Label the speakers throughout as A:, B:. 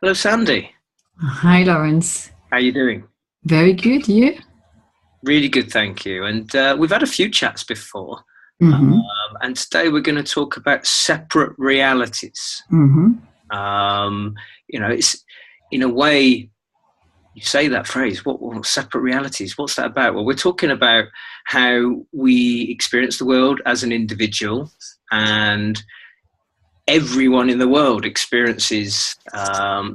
A: Hello, Sandy.
B: Hi, Lawrence.
A: How you doing?
B: Very good. You?
A: Really good, thank you. And we've had a few chats before,
B: Mm-hmm.
A: and today we're going to talk about separate realities.
B: Mm-hmm.
A: Um, it's in a way you say that phrase. What separate realities? What's that about? Well, we're talking about how we experience the world as an individual, and everyone in the world experiences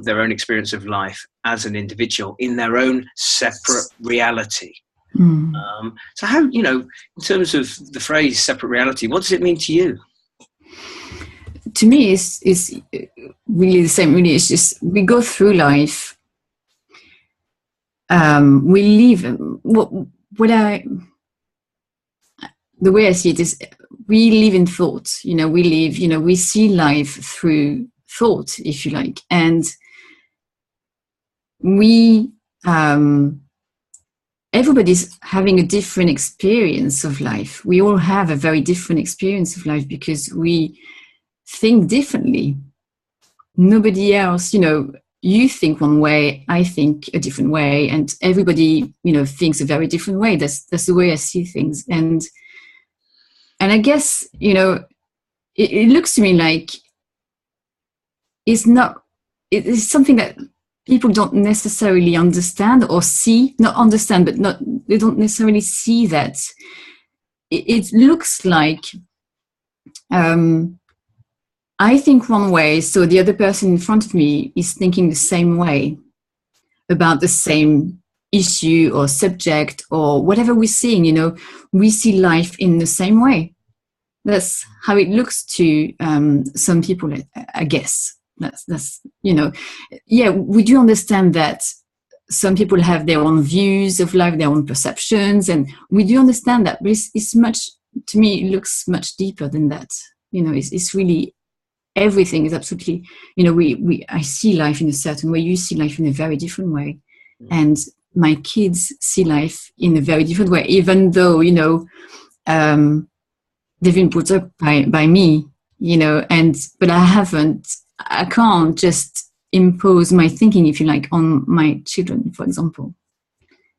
A: their own experience of life as an individual in their own separate reality.
B: Mm.
A: So how, in terms of the phrase separate reality, what does it mean to you?
B: To me, it's really the same. Really, it's just we go through life. We live. What I the way I see it is, we live in thought. We live. We see life through thought, if you like, and we. Everybody's having a different experience of life. We all have a very different experience of life because we think differently. Nobody else, you think one way, I think a different way, and everybody, thinks a very different way. That's the way I see things. And I guess, it looks to me like it's not, it is something that people don't necessarily understand or see, not understand, but not, they don't necessarily see that. It looks like, I think one way, so the other person in front of me is thinking the same way about the same issue or subject or whatever we're seeing. We see life in the same way. That's how it looks to some people, I guess. That's yeah, we do understand that some people have their own views of life, their own perceptions, and we do understand that, but it's much, to me, it looks much deeper than that. It's really, everything is absolutely, I see life in a certain way, you see life in a very different way, and my kids see life in a very different way, even though they've been brought up by me, but I can't just impose my thinking, if you like, on my children, for example.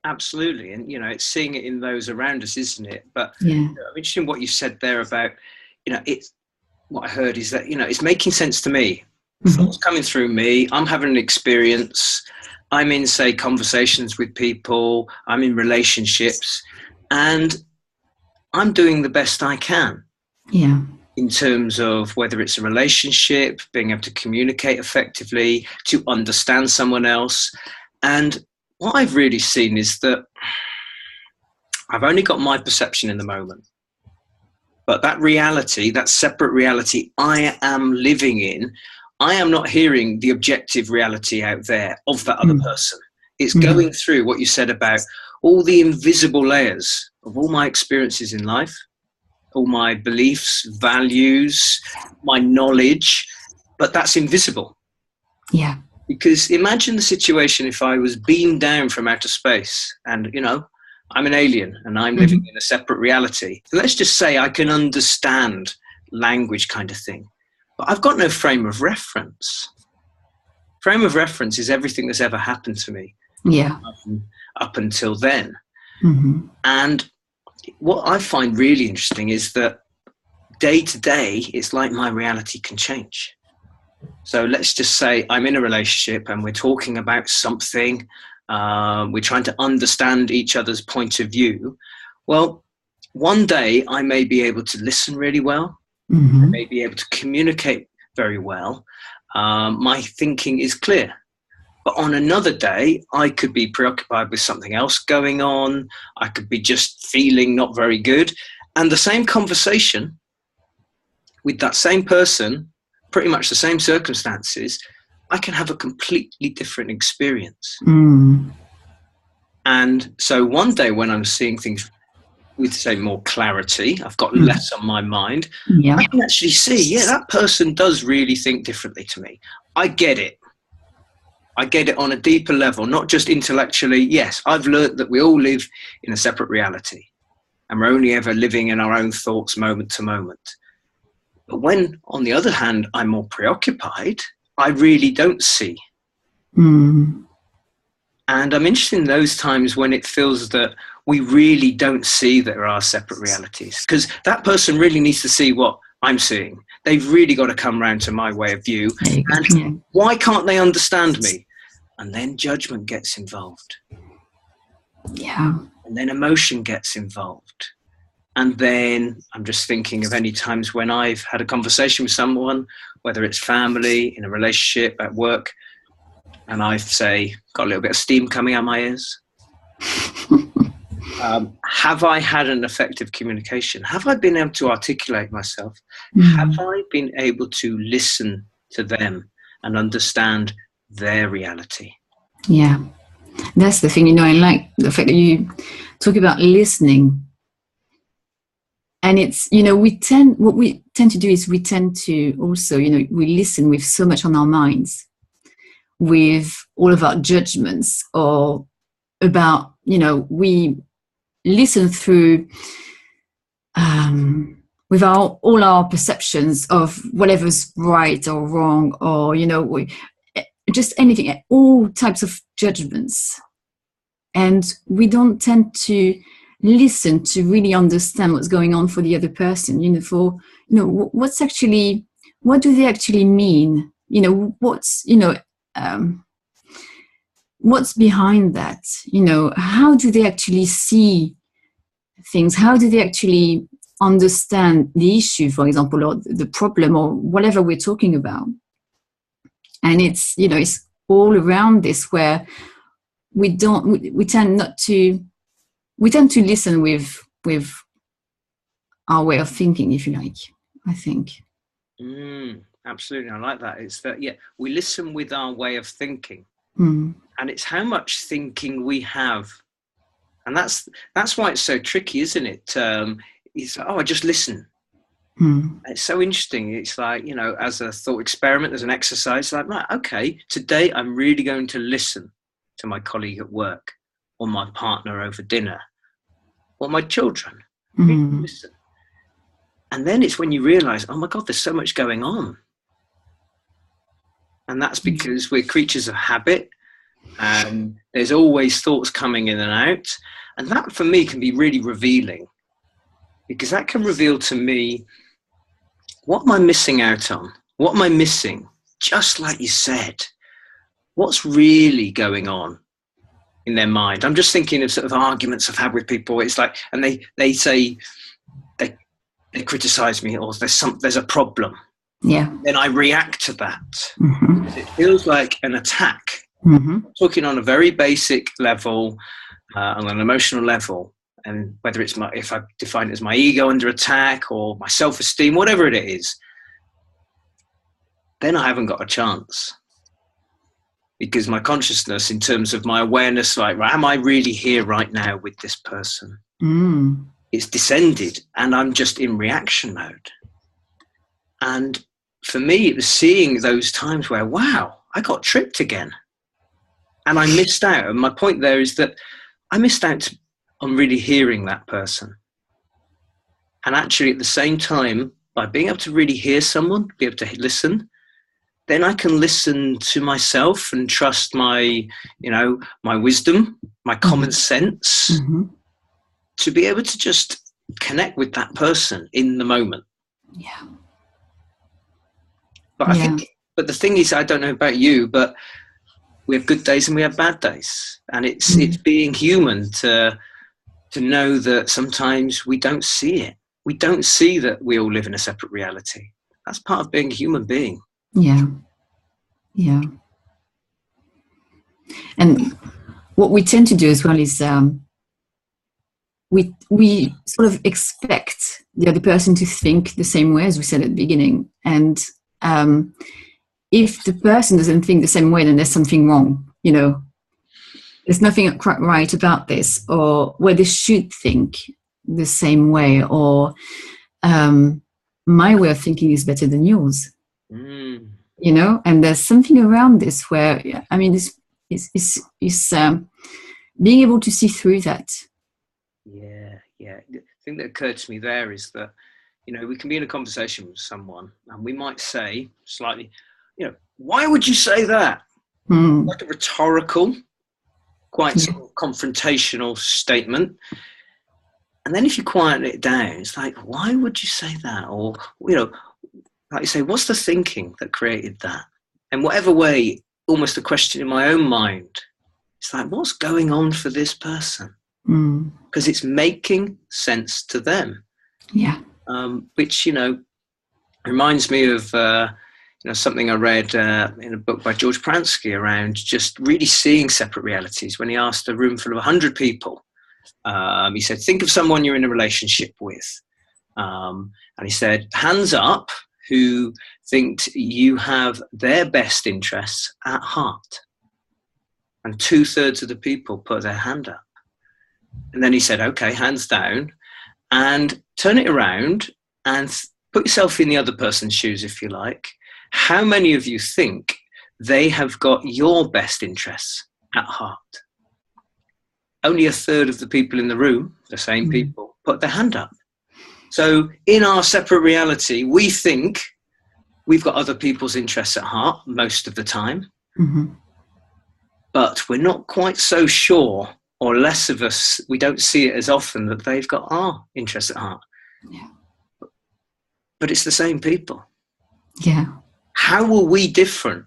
A: Absolutely. And, it's seeing it in those around us, isn't it? But
B: Yeah.
A: I'm interested in what you said there about, it's what I heard is that, it's making sense to me.
B: Mm-hmm.
A: Thoughts coming through me. I'm having an experience. I'm in, say, conversations with people. I'm in relationships. And I'm doing the best I can.
B: Yeah.
A: In terms of whether it's a relationship, being able to communicate effectively, to understand someone else. And what I've really seen is that I've only got my perception in the moment. But that reality, that separate reality I am living in, I am not hearing the objective reality out there of that other person. It's going through what you said about all the invisible layers of all my experiences in life, all my beliefs, values, my knowledge, but that's invisible.
B: Yeah.
A: Because imagine the situation if I was beamed down from outer space and, I'm an alien and I'm living in a separate reality. So let's just say I can understand language kind of thing, but I've got no frame of reference. Frame of reference is everything that's ever happened to me.
B: Yeah.
A: Up until then.
B: Mm-hmm.
A: And what I find really interesting is that day to day, it's like my reality can change. So let's just say I'm in a relationship and we're talking about something. We're trying to understand each other's point of view. Well, one day I may be able to listen really well. I may be able to communicate very well. My thinking is clear. But on another day, I could be preoccupied with something else going on. I could be just feeling not very good. And the same conversation with that same person, pretty much the same circumstances, I can have a completely different experience. And so one day when I'm seeing things with, say, more clarity, I've got less on my mind, I can actually see, that person does really think differently to me. I get it. I get it on a deeper level, not just intellectually. Yes, I've learned that we all live in a separate reality and we're only ever living in our own thoughts moment to moment. But when, on the other hand, I'm more preoccupied, I really don't see
B: Mm.
A: And I'm interested in those times when it feels that we really don't see that there are separate realities, because that person really needs to see what I'm seeing. They've really got to come round to my way of view. And
B: Yeah.
A: why can't they understand me? And then judgment gets involved.
B: Yeah.
A: And then emotion gets involved. And then I'm just thinking of any times when I've had a conversation with someone, whether it's family, in a relationship, at work, and I've, say, got a little bit of steam coming out my ears. Have I had an effective communication? Have I been able to articulate myself? Have I been able to listen to them and understand their reality?
B: Yeah. That's the thing, I like the fact that you talk about listening. And it's, what we tend to do is we tend to also, we listen with so much on our minds, with all of our judgments, or about, we listen through with all our perceptions of whatever's right or wrong, or, just anything, all types of judgments. And we don't tend to listen to really understand what's going on for the other person, what do they actually mean? What's behind that? How do they actually see things? How do they actually understand the issue, for example, or the problem, or whatever we're talking about? And it's all around this, where we tend to listen with our way of thinking, if you like, I think.
A: Absolutely. I like that. It's that, we listen with our way of thinking. And it's how much thinking we have. And that's why it's so tricky, isn't it? It's like, I just listen. It's so interesting. It's like, as a thought experiment, as an exercise, like, right, okay, today I'm really going to listen to my colleague at work, or my partner over dinner, or my children. Really listen. And then it's when you realize, oh my God, there's so much going on. And that's because we're creatures of habit, and there's always thoughts coming in and out. And that, for me, can be really revealing, because that can reveal to me, what am I missing out on? What am I missing? Just like you said, what's really going on in their mind? I'm just thinking of sort of arguments I've had with people. It's like, and they say, they criticize me, or there's a problem.
B: Yeah.
A: Then I react to that. It feels like an attack. Talking on a very basic level, on an emotional level, and whether it's if I define it as my ego under attack, or my self-esteem, whatever it is, then I haven't got a chance. Because my consciousness, in terms of my awareness, like, am I really here right now with this person? It's descended, and I'm just in reaction mode. And for me, it was seeing those times where, wow, I got tricked again. And I missed out. And my point there is that I missed out on really hearing that person. And actually, at the same time, by being able to really hear someone, be able to listen, then I can listen to myself and trust my wisdom, my common sense, to be able to just connect with that person in the moment.
B: Yeah.
A: But I think, but the thing is, I don't know about you, but we have good days and we have bad days. And it's being human to know that sometimes we don't see it. We don't see that we all live in a separate reality. That's part of being a human being.
B: Yeah. Yeah. And what we tend to do as well is we sort of expect the other person to think the same way, as we said at the beginning. And if the person doesn't think the same way, then there's something wrong. There's nothing quite right about this, or where they should think the same way, or my way of thinking is better than yours. And there's something around this where, I mean, it's being able to see through that.
A: Yeah. The thing that occurred to me there is that, we can be in a conversation with someone, and we might say slightly, why would you say that?
B: Mm.
A: like a rhetorical, quite
B: Yeah.
A: sort of confrontational statement. And then if you quieten it down, it's like, why would you say that? Or, you know, like you say, what's the thinking that created that? In whatever way, almost a question in my own mind. It's like, what's going on for this person?
B: Mm.
A: Because it's making sense to them.
B: Yeah.
A: Which, you know, reminds me of, you know, something I read in a book by George Pransky around just really seeing separate realities. When he asked a room full of 100 people, he said, think of someone you're in a relationship with. And he said, hands up who think you have their best interests at heart. And 2/3 of the people put their hand up. And then he said, okay, hands down, and turn it around and put yourself in the other person's shoes, if you like. How many of you think they have got your best interests at heart? Only 1/3 of the people in the room, the same people, put their hand up. So in our separate reality, we think we've got other people's interests at heart most of the time, but we're not quite so sure, or less of us, we don't see it as often that they've got our interests at heart.
B: Yeah.
A: But it's the same people.
B: Yeah.
A: How are we different?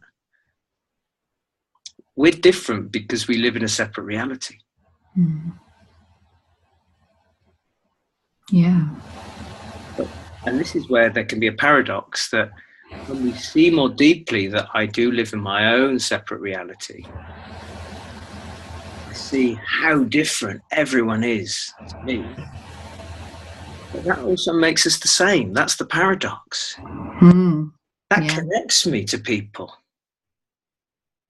A: We're different because we live in a separate reality.
B: Yeah.
A: And this is where there can be a paradox, that when we see more deeply that I do live in my own separate reality, I see how different everyone is to me. But that also makes us the same. That's the paradox. That connects me to people.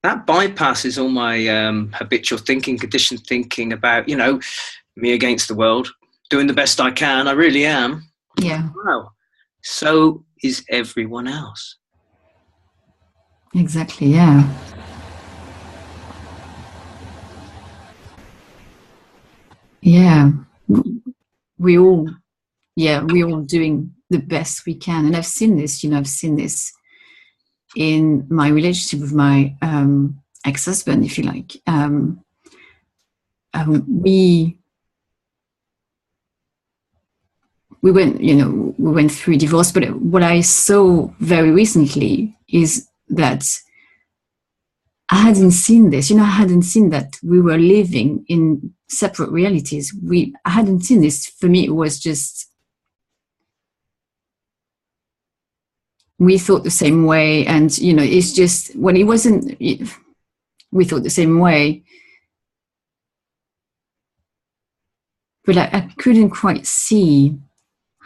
A: That bypasses all my habitual thinking, conditioned thinking about, you know, me against the world, doing the best I can. I really am.
B: Yeah.
A: Wow. So is everyone else.
B: Exactly. Yeah. Yeah. We all doing the best we can. And I've seen this, you know, I've seen this in my relationship with my ex-husband, if you like. We went through divorce, but what I saw very recently is that I hadn't seen this. You know, I hadn't seen that we were living in separate realities. I hadn't seen this. For me, it was just, we thought the same way. And, you know, it's just, when it wasn't, we thought the same way. But I couldn't quite see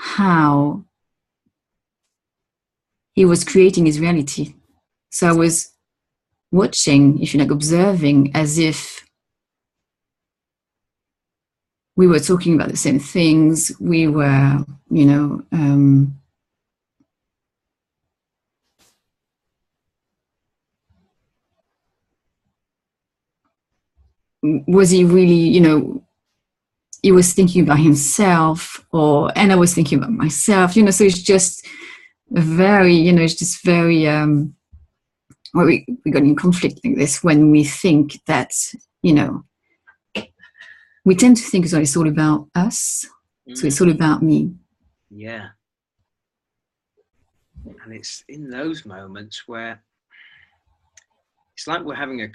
B: how he was creating his reality. So I was watching, if you like, observing, as if we were talking about the same things. We were, you know, was he really, you know, he was thinking about himself, and I was thinking about myself, you know, so it's just very, you know, it's just very, well, we got in conflict like this when we think that, you know, we tend to think it's all about us. So it's all about me.
A: Yeah. And it's in those moments where it's like we're having a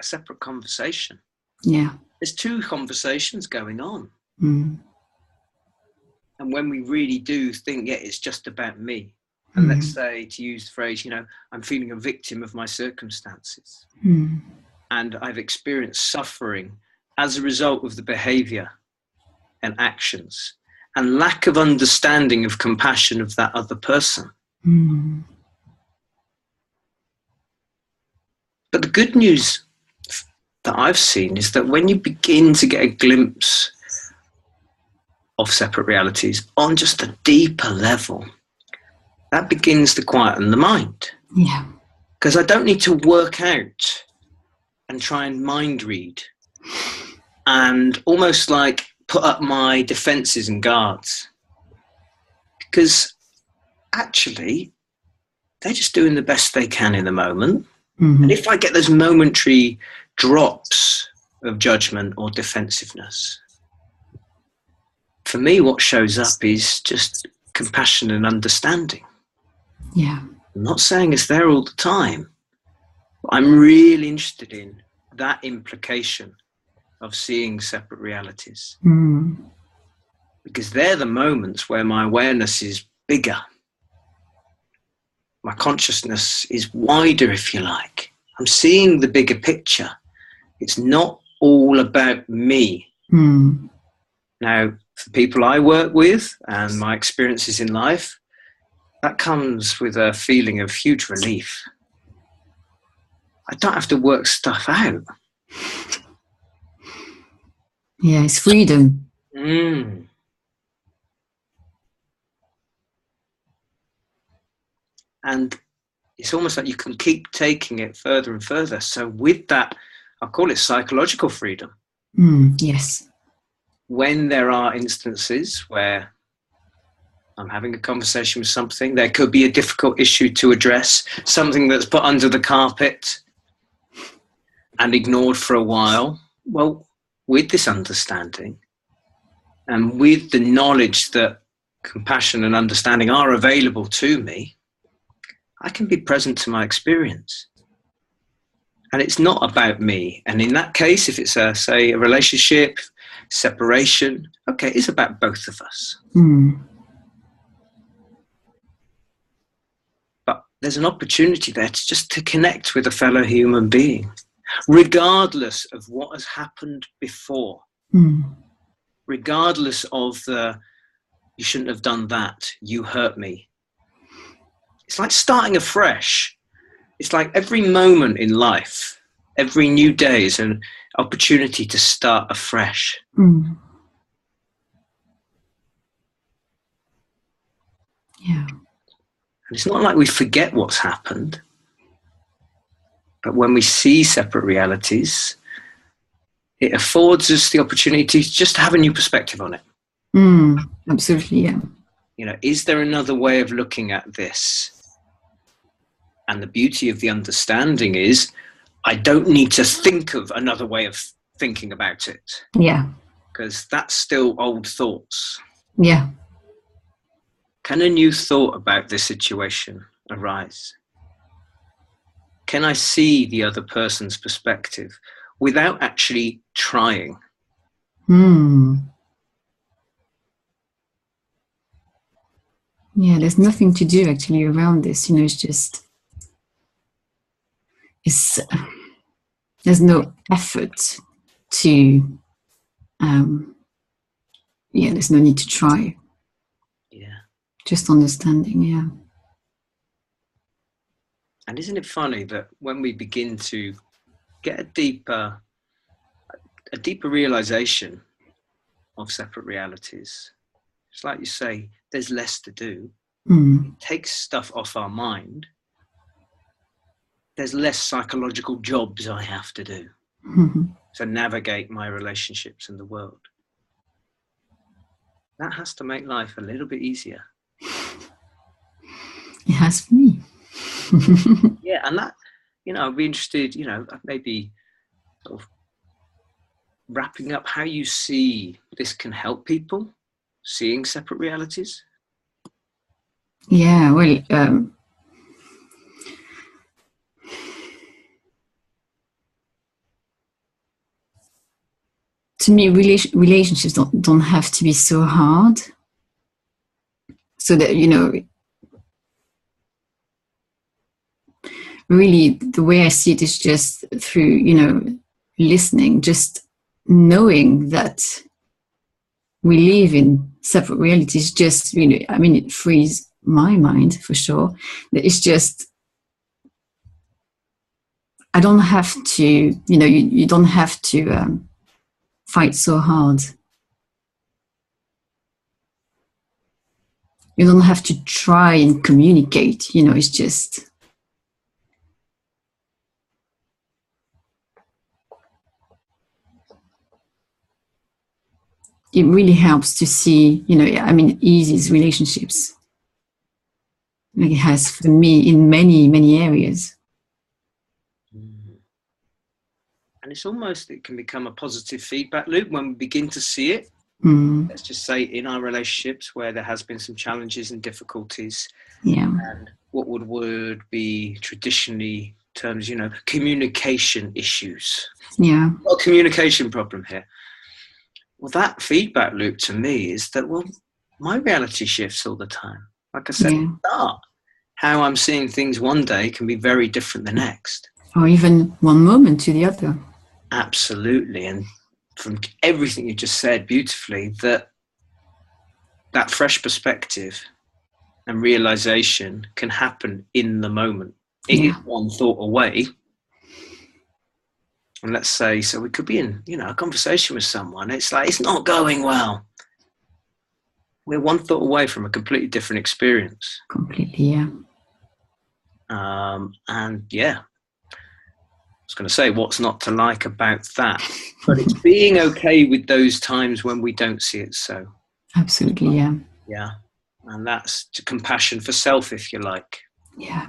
A: separate conversation.
B: Yeah.
A: There's two conversations going on.
B: Mm.
A: And when we really do think, yeah, it's just about me. And let's say, to use the phrase, you know, I'm feeling a victim of my circumstances. And I've experienced suffering as a result of the behavior and actions and lack of understanding of compassion of that other person. But the good news that I've seen is that when you begin to get a glimpse of separate realities on just a deeper level, that begins to quieten the mind.
B: Yeah.
A: Because I don't need to work out and try and mind read and almost like put up my defenses and guards. Because actually, they're just doing the best they can in the moment. And if I get those momentary drops of judgment or defensiveness, for me, what shows up is just compassion and understanding.
B: Yeah.
A: I'm not saying it's there all the time, but I'm really interested in that implication of seeing separate realities. Because they're the moments where my awareness is bigger. My consciousness is wider, if you like. I'm seeing the bigger picture. It's not all about me. Now, for people I work with and my experiences in life, that comes with a feeling of huge relief. I don't have to work stuff out.
B: Yeah, it's freedom.
A: And it's almost like you can keep taking it further and further. So with that, I'll call it psychological freedom.
B: Yes.
A: When there are instances where I'm having a conversation with something, there could be a difficult issue to address, something that's put under the carpet and ignored for a while. Well, with this understanding and with the knowledge that compassion and understanding are available to me, I can be present to my experience. And it's not about me. And in that case, if it's say a relationship, separation, okay, it's about both of us. But there's an opportunity there to connect with a fellow human being, regardless of what has happened before, regardless of you shouldn't have done that, you hurt me. It's like starting afresh. It's like every moment in life, every new day is an opportunity to start afresh.
B: Yeah.
A: And it's not like we forget what's happened, but when we see separate realities, it affords us the opportunity to just have a new perspective on it.
B: Absolutely, yeah.
A: You know, is there another way of looking at this? And the beauty of the understanding is I don't need to think of another way of thinking about it.
B: Yeah.
A: Because that's still old thoughts.
B: Yeah.
A: Can a new thought about this situation arise? Can I see the other person's perspective without actually trying?
B: Yeah, there's nothing to do actually around this. It's just, there's no effort to, there's no need to try.
A: Yeah.
B: Just understanding, yeah.
A: And isn't it funny that when we begin to get a deeper realization of separate realities, it's like you say, there's less to do. It takes stuff off our mind. There's less psychological jobs I have to do to navigate my relationships in the world. That has to make life a little bit easier.
B: It has for me.
A: Yeah, and that, I'd be interested, maybe sort of wrapping up how you see this can help people seeing separate realities.
B: Yeah, well, to me, relationships don't have to be so hard. So that, really the way I see it is just through, listening, just knowing that we live in separate realities, just, it frees my mind for sure. It's just, I don't have to, you don't have to fight so hard. You don't have to try and communicate, it's just, it really helps to see, it eases relationships. Like it has for me in many, many areas.
A: Mm. And it's almost, it can become a positive feedback loop when we begin to see it.
B: Mm.
A: Let's just say in our relationships where there has been some challenges and difficulties,
B: Yeah.
A: and what would be traditionally terms, communication issues.
B: Yeah.
A: A communication problem here. Well, that feedback loop to me is that, well, my reality shifts all the time. Like I said,
B: Yeah.
A: how I'm seeing things one day can be very different the next.
B: Or even one moment to the other.
A: Absolutely. And from everything you just said beautifully, that fresh perspective and realization can happen in the moment. It is one thought away. And let's say, so we could be in, a conversation with someone. It's like, it's not going well. We're one thought away from a completely different experience.
B: Completely, yeah.
A: And yeah, I was going to say, what's not to like about that? But it's being okay with those times when we don't see it so.
B: Absolutely, yeah.
A: Yeah. And that's compassion for self, if you like.
B: Yeah.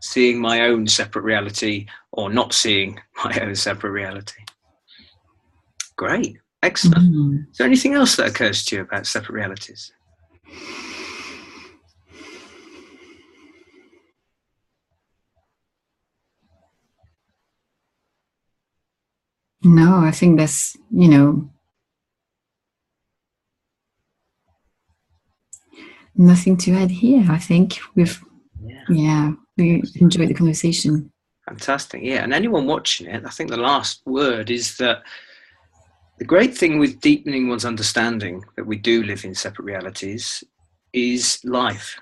A: Seeing my own separate reality or not seeing my own separate reality. Great. Excellent. Mm-hmm. Is there anything else that occurs to you about separate realities?
B: No, I think that's, nothing to add here. I think we enjoyed the conversation.
A: Fantastic. Yeah. And anyone watching it, I think the last word is that the great thing with deepening one's understanding that we do live in separate realities is life.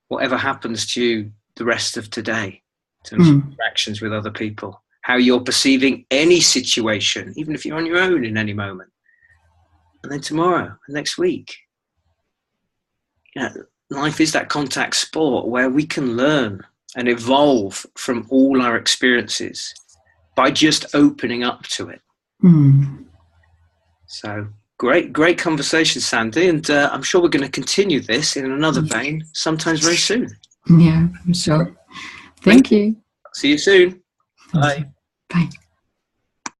A: Whatever happens to you the rest of today, in terms of interactions with other people, how you're perceiving any situation, even if you're on your own in any moment. And then tomorrow, and next week. Life is that contact sport where we can learn and evolve from all our experiences by just opening up to it. So great conversation, Sandie, and I'm sure we're going to continue this in another vein sometimes very soon.
B: Yeah, I'm sure. Thank you.
A: See you soon. Bye.
B: Bye.